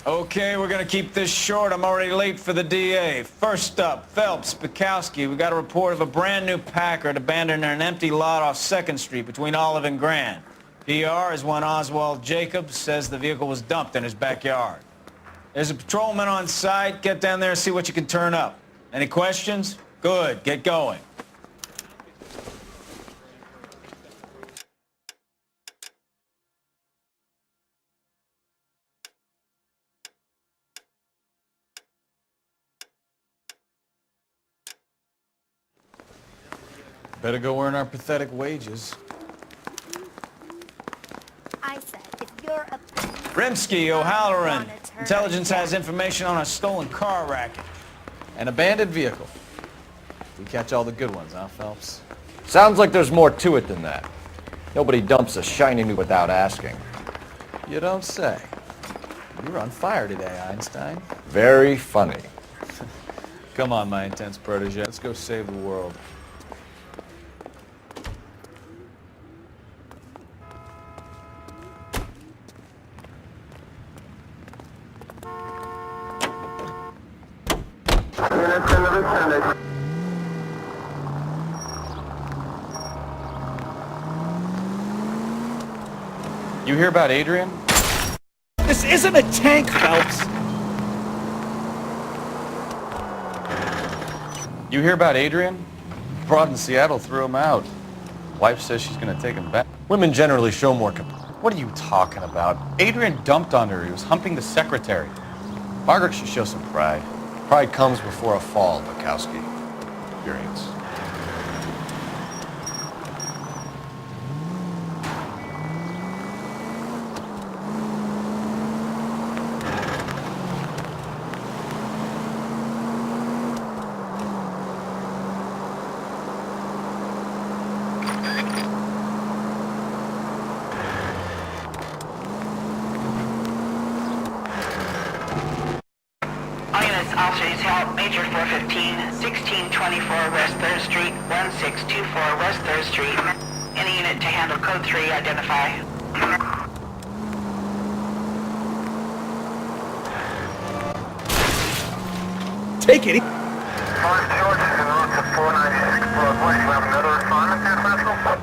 Okay, we're gonna keep this short. I'm already late for the DA. First up, Phelps, Bukowski. We got a report of a brand new Packard abandoned in an empty lot off 2nd Street between Olive and Grand. PR is one Oswald Jacobs says the vehicle was dumped in his backyard. There's a patrolman on site. Get down there and see what you can turn up. Any questions? Good, get going. Better go earn our pathetic wages. I said, if you're a... Rimsky, O'Halloran. Intelligence has information on a stolen car racket. An abandoned vehicle. We catch all the good ones, huh, Phelps? Sounds like there's more to it than that. Nobody dumps a shiny new without asking. You don't say. You're on fire today, Einstein. Very funny. Come on, my intense protege. Let's go save the world. You hear about Adrian? This isn't a tank, Phelps! You hear about Adrian? Broad in Seattle threw him out. Wife says she's gonna take him back. Women generally show more What are you talking about? Adrian dumped on her. He was humping the secretary. Margaret should show some pride. Pride comes before a fall, Bukowski. Experience. Officers help Major 415, 1624 West 3rd Street, 1624 West 3rd Street. Any unit to handle code 3, identify. Take it! George is en route to 496 Broadway. You have another assignment there, Central?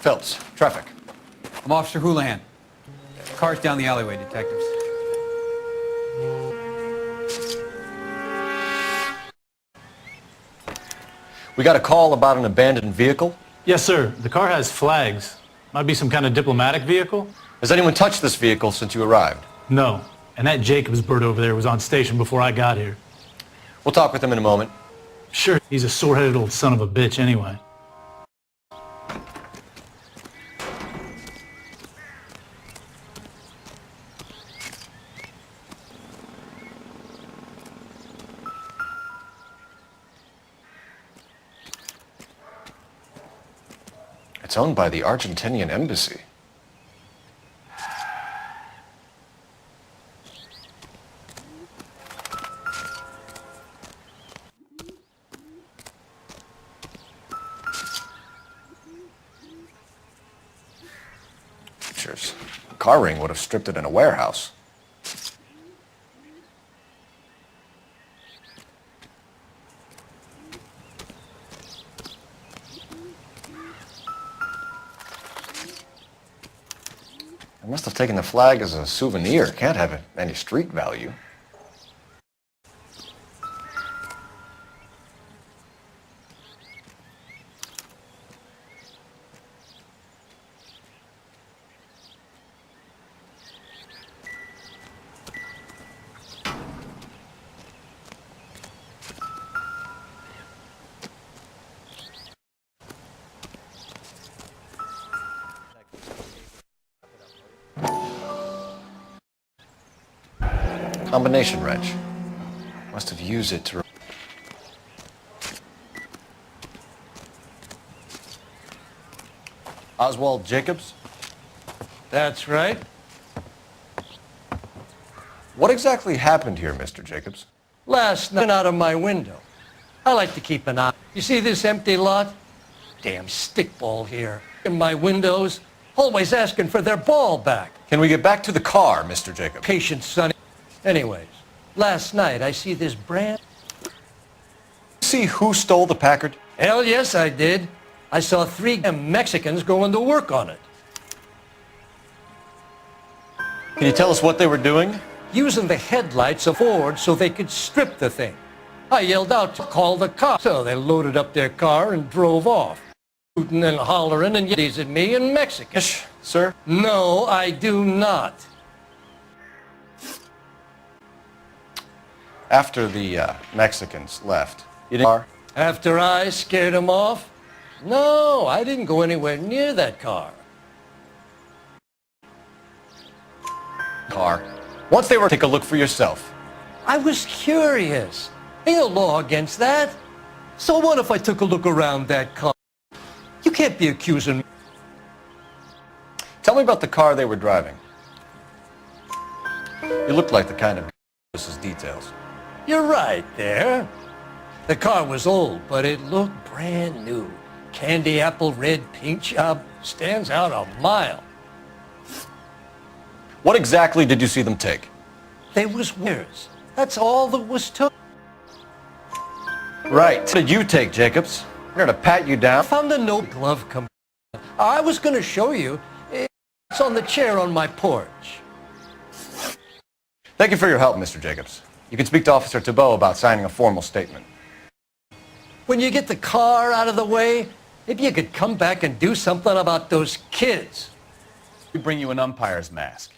Phelps, traffic. I'm Officer Houlihan. Car's down the alleyway, detectives. We got a call about an abandoned vehicle. Yes, sir. The car has flags. Might be some kind of diplomatic vehicle. Has anyone touched this vehicle since you arrived? No. And that Jacobs bird over there was on station before I got here. We'll talk with him in a moment. Sure, he's a sore-headed old son of a bitch anyway. It's owned by the Argentinian embassy. Pictures. A car ring would have stripped it in a warehouse. I must have taken the flag as a souvenir. Can't have any street value. Combination wrench. Must have used it to... Oswald Jacobs? That's right. What exactly happened here, Mr. Jacobs? Last night out of my window. I like to keep an eye. You see this empty lot? Damn stickball here. In my windows, always asking for their ball back. Can we get back to the car, Mr. Jacobs? Patient sonny. Anyways, last night I see this brand... See who stole the Packard? Hell yes, I did. I saw 3 Mexicans going to work on it. Can you tell us what they were doing? Using the headlights of Ford so they could strip the thing. I yelled out to call the cops, so they loaded up their car and drove off. Hooting and hollering and yelling at me in Mexican. Sir? No, I do not. After the Mexicans left, you didn't... After I scared them off? No, I didn't go anywhere near that car. Once they were... Take a look for yourself. I was curious. Ain't no law against that. So what if I took a look around that car? You can't be accusing me. Tell me about the car they were driving. You looked like the kind of... This is details. You're right there. The car was old, but it looked brand new. Candy apple red paint job stands out a mile. What exactly did you see them take? They was wares. That's all that was took. Right. What did you take, Jacobs? I'm here to pat you down. I found a no glove compartment. I was going to show you. It's on the chair on my porch. Thank you for your help, Mr. Jacobs. You can speak to Officer Thibault about signing a formal statement. When you get the car out of the way, maybe you could come back and do something about those kids. We bring you an umpire's mask.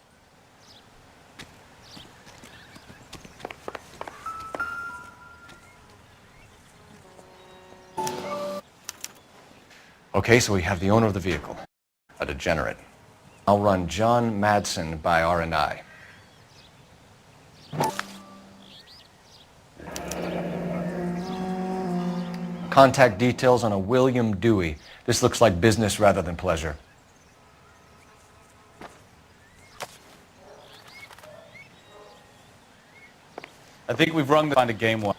Okay, so we have the owner of the vehicle, a degenerate. I'll run John Madsen by R&I. Contact details on a William Dewey. This looks like business rather than pleasure. I think we've rung the find a game one.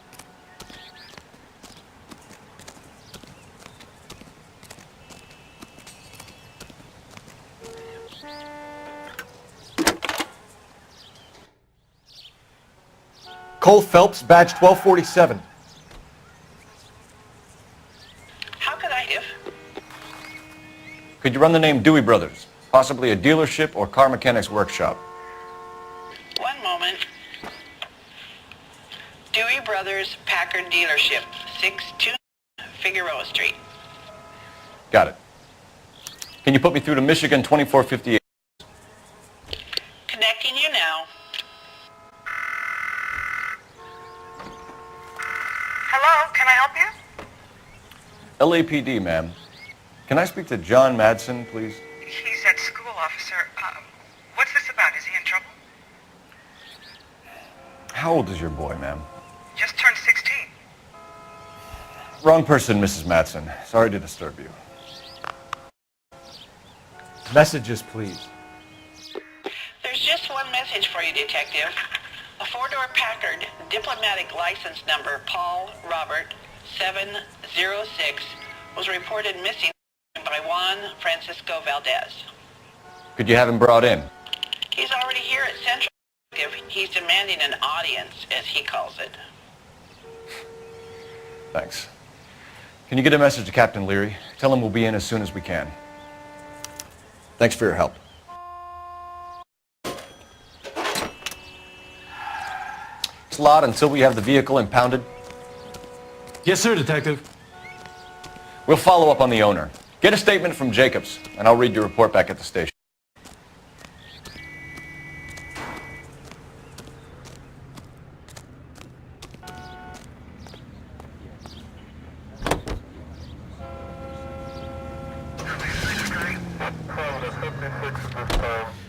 Cole Phelps, badge 1247. How could I if? Could you run the name Dewey Brothers? Possibly a dealership or car mechanic's workshop. One moment. Dewey Brothers Packard Dealership, 62 Figueroa Street. Got it. Can you put me through to Michigan 2458? Connecting you now. Hello, can I help you? LAPD, ma'am. Can I speak to John Madsen, please? He's at school, officer. What's this about? Is he in trouble? How old is your boy, ma'am? Just turned 16. Wrong person, Mrs. Madsen. Sorry to disturb you. Messages, please. There's just one message for you, Detective. A four-door Packard, diplomatic license number Paul Robert 706, was reported missing by Juan Francisco Valdez. Could you have him brought in? He's already here at Central. He's demanding an audience, as he calls it. Thanks. Can you get a message to Captain Leary? Tell him we'll be in as soon as we can. Thanks for your help. Slot until we have the vehicle impounded. Yes, sir, Detective. We'll follow up on the owner. Get a statement from Jacobs, and I'll read your report back at the station.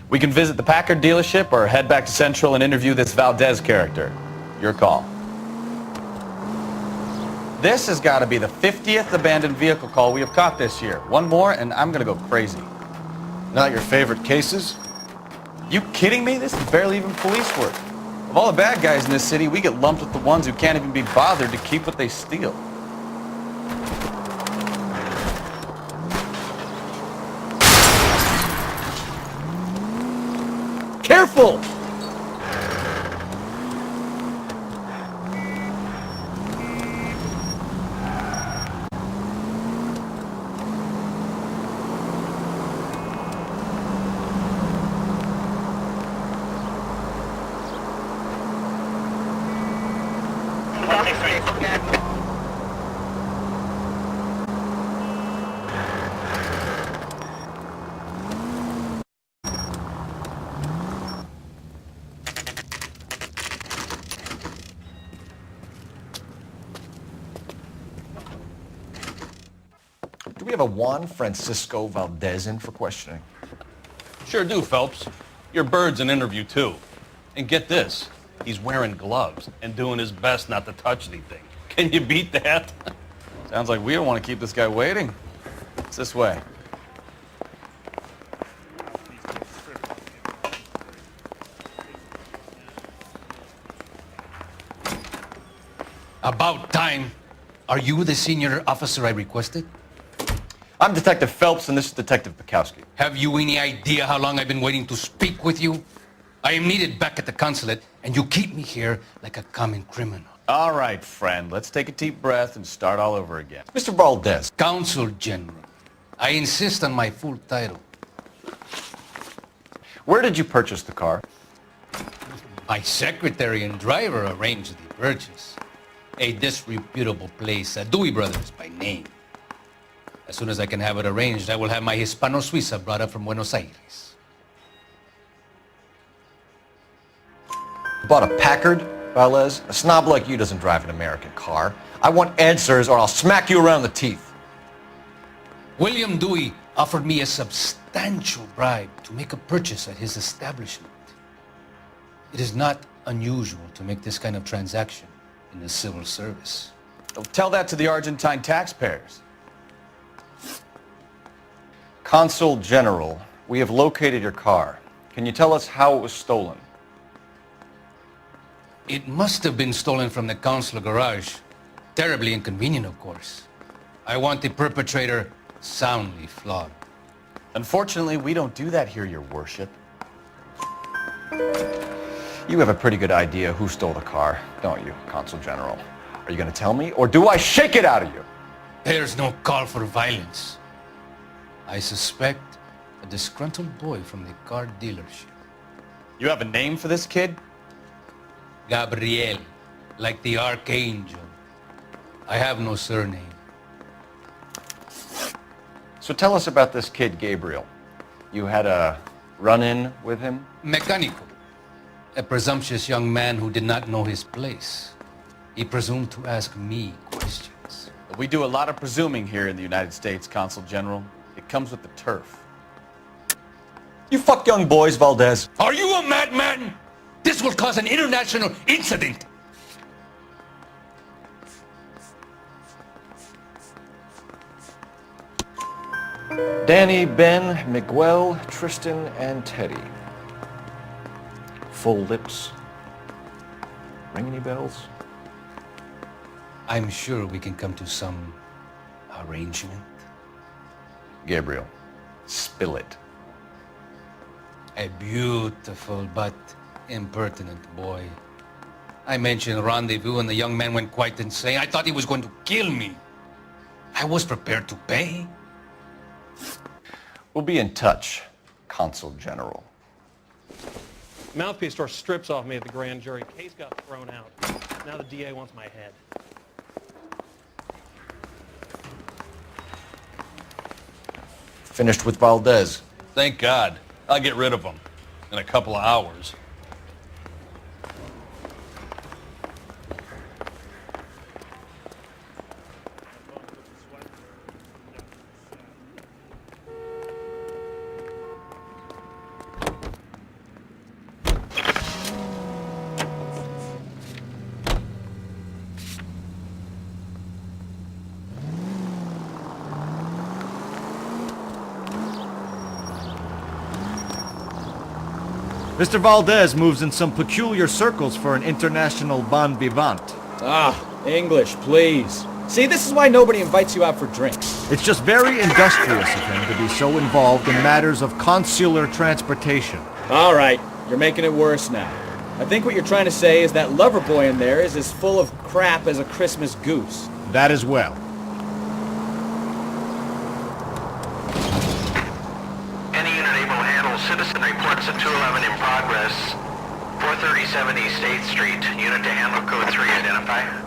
We can visit the Packard dealership or head back to Central and interview this Valdez character. Your call. This has got to be the 50th abandoned vehicle call we have caught this year. One more and I'm going to go crazy. Not your favorite cases? You kidding me? This is barely even police work. Of all the bad guys in this city, we get lumped with the ones who can't even be bothered to keep what they steal. Careful! Do we have a Juan Francisco Valdez in for questioning? Sure do, Phelps. Your bird's an interview, too. And get this, he's wearing gloves and doing his best not to touch anything. Can you beat that? Sounds like we don't want to keep this guy waiting. It's this way. About time. Are you the senior officer I requested? I'm Detective Phelps, and this is Detective Bukowski. Have you any idea how long I've been waiting to speak with you? I am needed back at the consulate, and you keep me here like a common criminal. All right, friend. Let's take a deep breath and start all over again. Mr. Valdez. Consul General. I insist on my full title. Where did you purchase the car? My secretary and driver arranged the purchase. A disreputable place, Dewey Brothers by name. As soon as I can have it arranged, I will have my Hispano Suiza brought up from Buenos Aires. Bought a Packard, Valdez? A snob like you doesn't drive an American car. I want answers or I'll smack you around the teeth. William Dewey offered me a substantial bribe to make a purchase at his establishment. It is not unusual to make this kind of transaction in the civil service. Well, tell that to the Argentine taxpayers. Consul General, we have located your car. Can you tell us how it was stolen? It must have been stolen from the consular garage. Terribly inconvenient, of course. I want the perpetrator soundly flogged. Unfortunately, we don't do that here, Your Worship. You have a pretty good idea who stole the car, don't you, Consul General? Are you going to tell me, or do I shake it out of you? There's no call for violence. I suspect a disgruntled boy from the car dealership. You have a name for this kid? Gabriel, like the archangel. I have no surname. So tell us about this kid, Gabriel. You had a run-in with him? Mecánico. A presumptuous young man who did not know his place. He presumed to ask me questions. We do a lot of presuming here in the United States, Consul General. It comes with the turf. You fuck young boys, Valdez. Are you a madman? This will cause an international incident. Danny, Ben, Miguel, Tristan, and Teddy. Full lips. Ring any bells? I'm sure we can come to some arrangement. Gabriel, spill it. A beautiful but impertinent boy. I mentioned rendezvous and the young man went quite insane. I thought he was going to kill me. I was prepared to pay. We'll be in touch, Consul General. Mouthpiece tore strips off me at the grand jury. Case got thrown out. Now the DA wants my head. Finished with Valdez. Thank God. I'll get rid of him in a couple of hours. Mr. Valdez moves in some peculiar circles for an international bon vivant. Ah, English, please. See, this is why nobody invites you out for drinks. It's just very industrious of him to be so involved in matters of consular transportation. All right, you're making it worse now. I think what you're trying to say is that lover boy in there is as full of crap as a Christmas goose. That as well. Any unit able to handle citizen reports of 211 in progress. 437 East 8th Street. Unit to handle code 3, identify.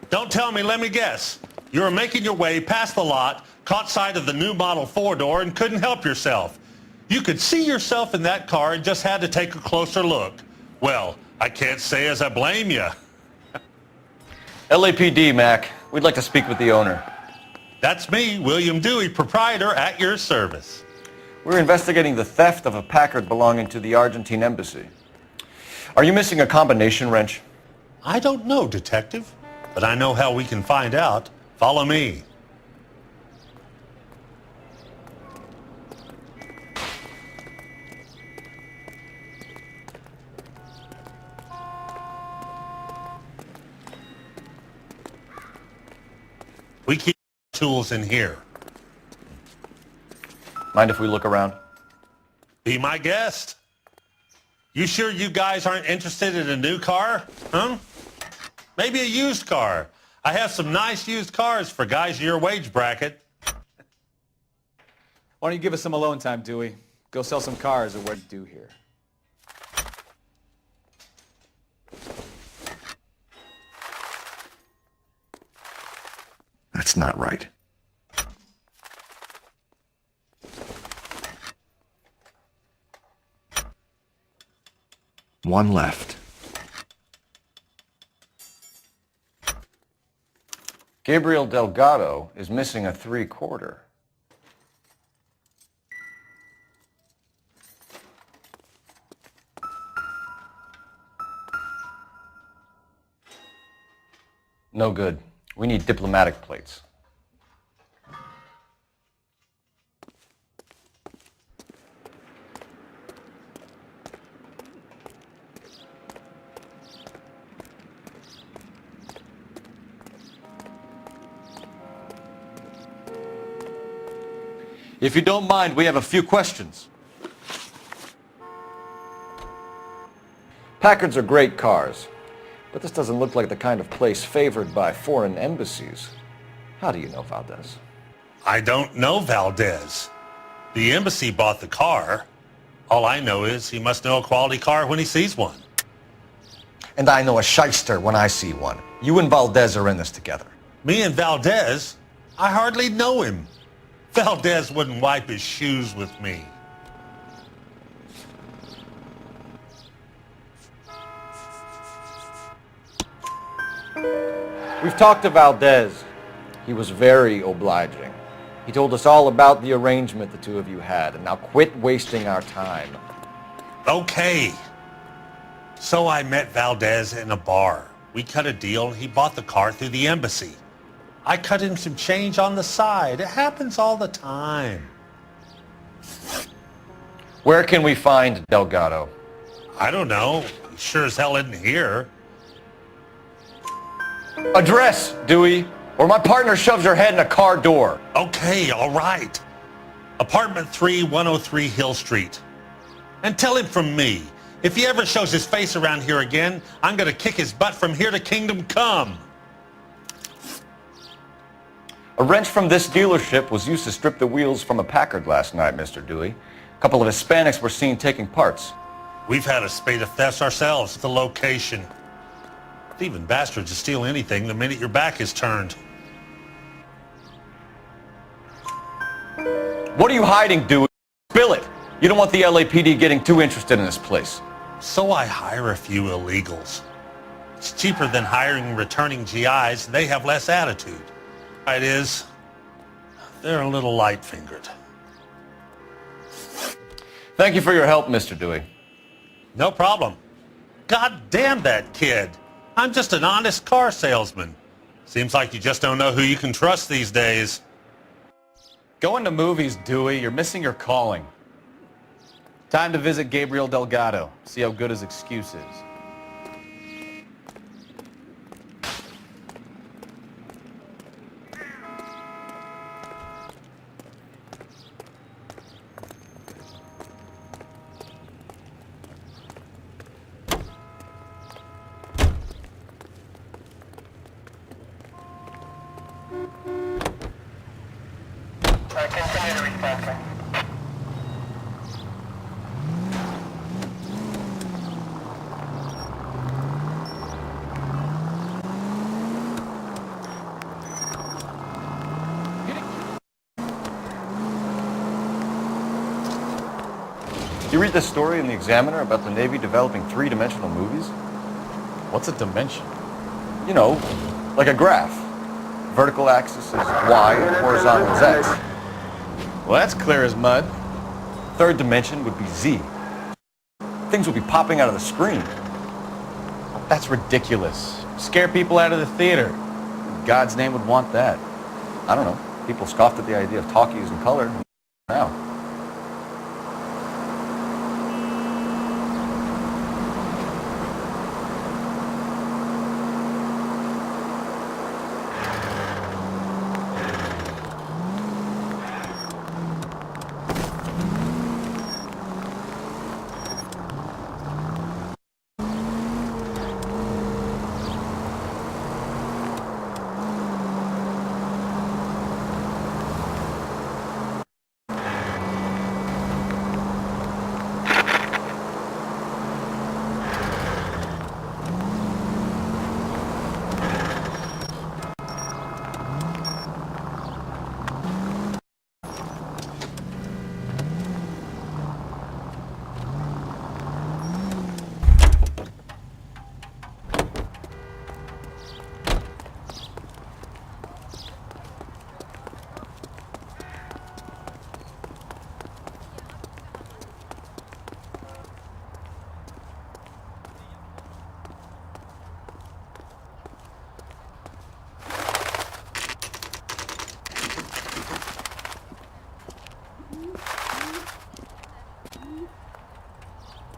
Don't tell me, let me guess. You were making your way past the lot, caught sight of the new model four-door, and couldn't help yourself. You could see yourself in that car and just had to take a closer look. Well, I can't say as I blame you. LAPD, Mac. We'd like to speak with the owner. That's me, William Dewey, proprietor, at your service. We're investigating the theft of a Packard belonging to the Argentine embassy. Are you missing a combination wrench? I don't know, Detective, but I know how we can find out. Follow me. We keep tools in here. Mind if we look around? Be my guest. You sure you guys aren't interested in a new car? Huh? Maybe a used car. I have some nice used cars for guys in your wage bracket. Why don't you give us some alone time, Dewey? Go sell some cars or what do you do here? That's not right. One left. Gabriel Delgado is missing a 3/4. No good. We need diplomatic plates. If you don't mind, we have a few questions. Packards are great cars, but this doesn't look like the kind of place favored by foreign embassies. How do you know Valdez? I don't know Valdez. The embassy bought the car. All I know is he must know a quality car when he sees one. And I know a shyster when I see one. You and Valdez are in this together. Me and Valdez? I hardly know him. Valdez wouldn't wipe his shoes with me. We've talked to Valdez. He was very obliging. He told us all about the arrangement the two of you had, and now quit wasting our time. Okay. So I met Valdez in a bar. We cut a deal, and he bought the car through the embassy. I cut him some change on the side. It happens all the time. Where can we find Delgado? I don't know. He sure as hell isn't here. Address, Dewey. Or my partner shoves her head in a car door. Okay, all right. Apartment 3, 103 Hill Street. And tell him from me, if he ever shows his face around here again, I'm going to kick his butt from here to kingdom come. A wrench from this dealership was used to strip the wheels from a Packard last night, Mr. Dewey. A couple of Hispanics were seen taking parts. We've had a spate of thefts ourselves at the location. Thieving bastards will steal anything the minute your back is turned. What are you hiding, Dewey? Spill it. You don't want the LAPD getting too interested in this place. So I hire a few illegals. It's cheaper than hiring returning GIs. They have less attitude. It is, they're a little light-fingered. Thank you for your help, Mr. Dewey. No problem. God damn that kid. I'm just an honest car salesman. Seems like you just don't know who you can trust these days. Going to movies, Dewey. You're missing your calling. Time to visit Gabriel Delgado. See how good his excuse is. Continue to respond, sir. Did you read this story in the Examiner about the Navy developing three-dimensional movies? What's a dimension? You know, like a graph. Vertical axis is Y and horizontal is X. Well, that's clear as mud. Third dimension would be Z. Things would be popping out of the screen. That's ridiculous. Scare people out of the theater. In God's name would want that. I don't know. People scoffed at the idea of talkies in color. Now.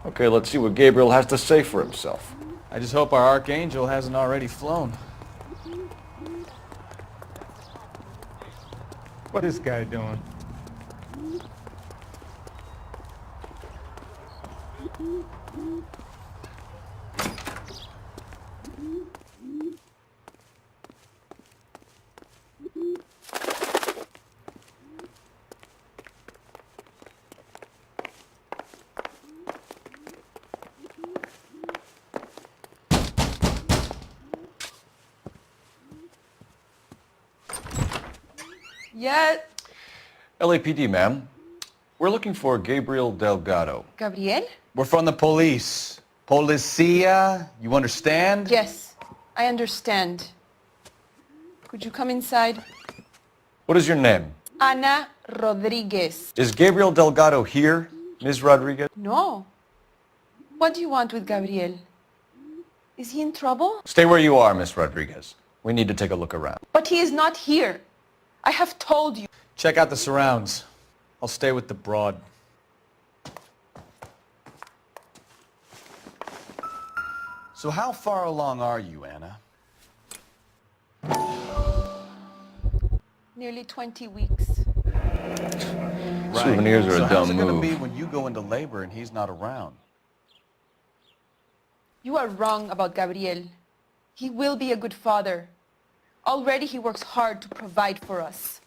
Okay, let's see what Gabriel has to say for himself. I just hope our archangel hasn't already flown. What is this guy doing? Yeah. LAPD, ma'am. We're looking for Gabriel Delgado. Gabriel? We're from the police. Policia, you understand? Yes, I understand. Could you come inside? What is your name? Ana Rodriguez. Is Gabriel Delgado here, Ms. Rodriguez? No. What do you want with Gabriel? Is he in trouble? Stay where you are, Ms. Rodriguez. We need to take a look around. But he is not here. I have told you. Check out the surrounds. I'll stay with the broad. So how far along are you, Anna? Nearly 20 weeks. Souvenirs are So a how's dumb it gonna move. be when you go into labor and he's not around? You are wrong about Gabriel. He will be a good father. Already he works hard to provide for us.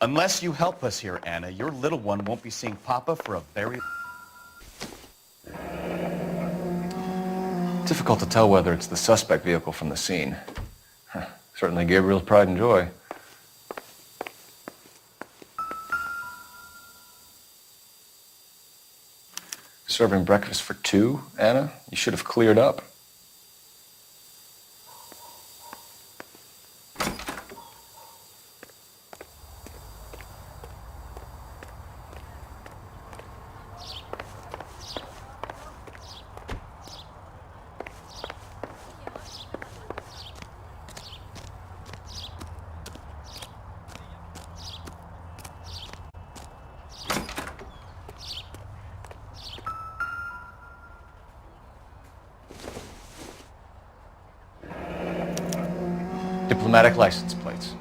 Unless you help us here, Anna, your little one won't be seeing Papa for a very... Difficult to tell whether it's the suspect vehicle from the scene. Certainly Gabriel's pride and joy. Serving breakfast for two, Anna? You should have cleared up. Diplomatic license plates.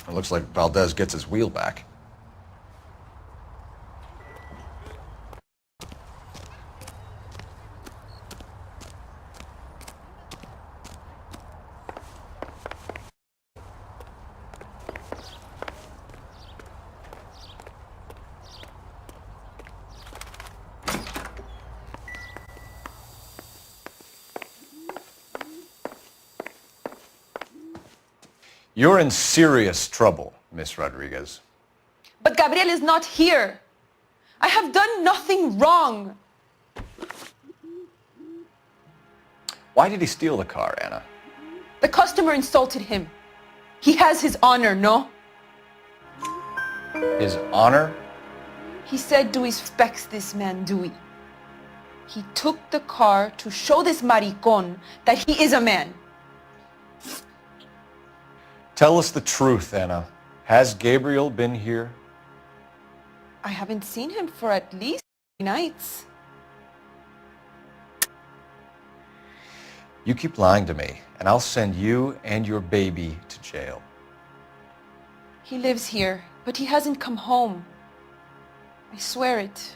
It looks like Valdez gets his wheel back. You're in serious trouble, Miss Rodriguez. But Gabriel is not here. I have done nothing wrong. Why did he steal the car, Anna? The customer insulted him. He has his honor, no? His honor? He said Dewey respects this man, Dewey. He took the car to show this maricon that he is a man. Tell us the truth, Anna. Has Gabriel been here? I haven't seen him for at least 3 nights. You keep lying to me, and I'll send you and your baby to jail. He lives here, but he hasn't come home. I swear it.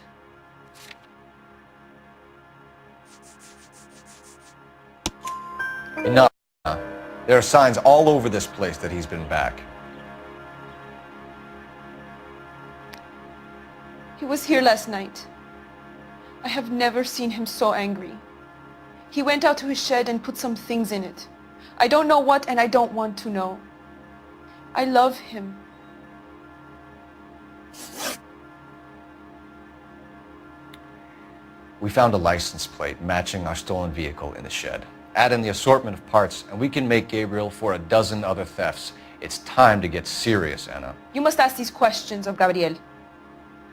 Enough. Anna. There are signs all over this place that he's been back. He was here last night. I have never seen him so angry. He went out to his shed and put some things in it. I don't know what, and I don't want to know. I love him. We found a license plate matching our stolen vehicle in the shed. Add in the assortment of parts, and we can make Gabriel for a dozen other thefts. It's time to get serious, Anna. You must ask these questions of Gabriel.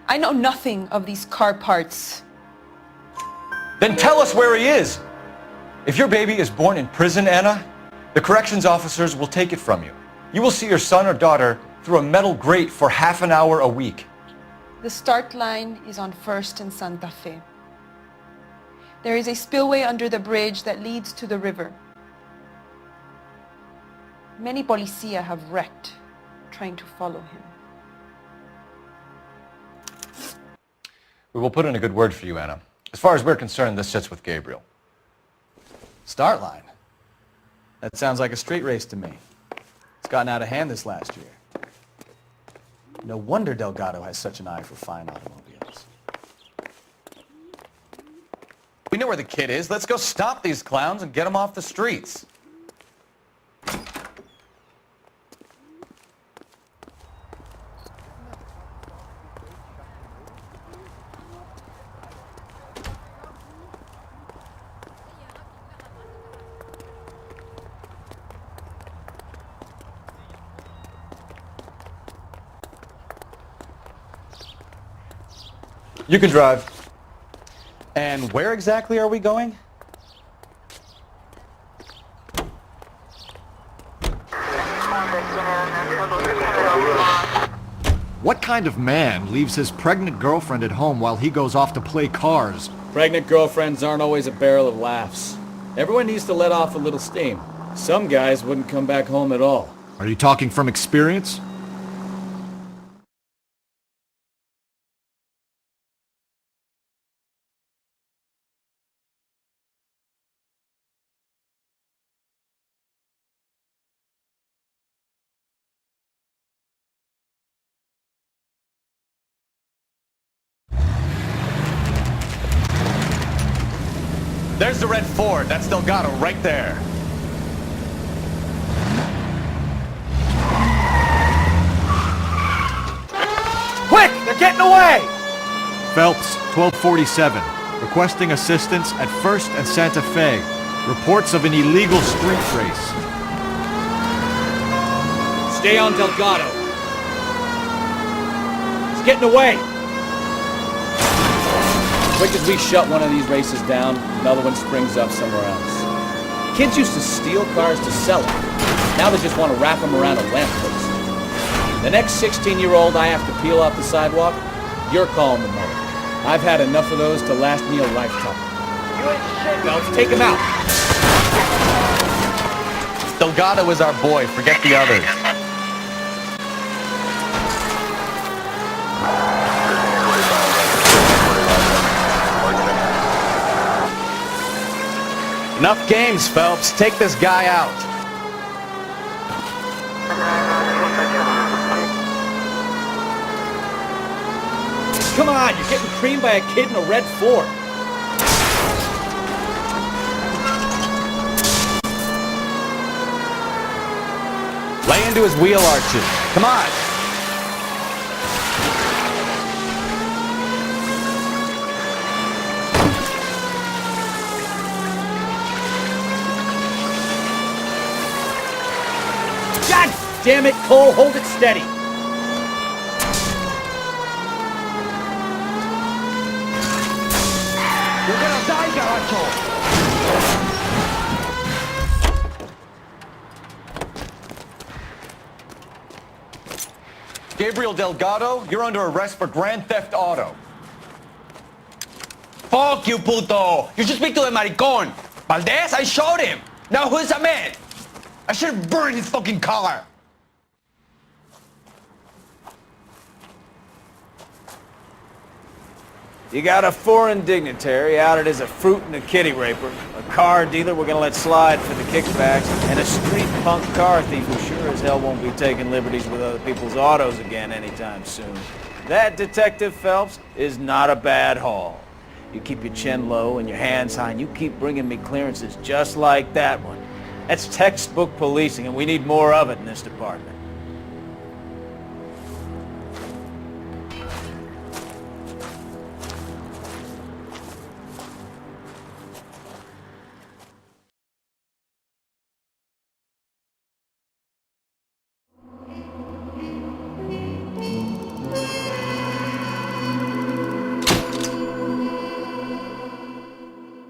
I know nothing of these car parts. Then tell us where he is! If your baby is born in prison, Anna, the corrections officers will take it from you. You will see your son or daughter through a metal grate for half an hour a week. The start line is on 1st and Santa Fe. There is a spillway under the bridge that leads to the river. Many policia have wrecked trying to follow him. We will put in a good word for you, Anna. As far as we're concerned, this sits with Gabriel. Start line? That sounds like a street race to me. It's gotten out of hand this last year. No wonder Delgado has such an eye for fine automobiles. We know where the kid is. Let's go stop these clowns and get them off the streets. You can drive. And where exactly are we going? What kind of man leaves his pregnant girlfriend at home while he goes off to play cars? Pregnant girlfriends aren't always a barrel of laughs. Everyone needs to let off a little steam. Some guys wouldn't come back home at all. Are you talking from experience? There's the red Ford. That's Delgado right there. Quick! They're getting away! Phelps, 1247. Requesting assistance at 1st and Santa Fe. Reports of an illegal street race. Stay on Delgado. He's getting away. As quick as we shut one of these races down, another one springs up somewhere else. Kids used to steal cars to sell them. Now they just want to wrap them around a lamppost. The next 16-year-old I have to peel off the sidewalk, you're calling the mother. I've had enough of those to last me a lifetime. You ain't shit. Now let's take him out. Delgado is our boy. Forget the others. Enough games, Phelps. Take this guy out. Come on, you're getting creamed by a kid in a red Ford. Lay into his wheel arches. Come on. God damn it, Cole, hold it steady. You're gonna die, Garacho! Gabriel Delgado, you're under arrest for grand theft auto. Fuck you, puto! You should speak to the maricón. Valdez, I showed him. Now who's a man? I should have burned his fucking car. You got a foreign dignitary outed as a fruit and a kitty raper, a car dealer we're gonna let slide for the kickbacks, and a street punk car thief who sure as hell won't be taking liberties with other people's autos again anytime soon. That, Detective Phelps, is not a bad haul. You keep your chin low and your hands high, and you keep bringing me clearances just like that one. That's textbook policing, and we need more of it in this department.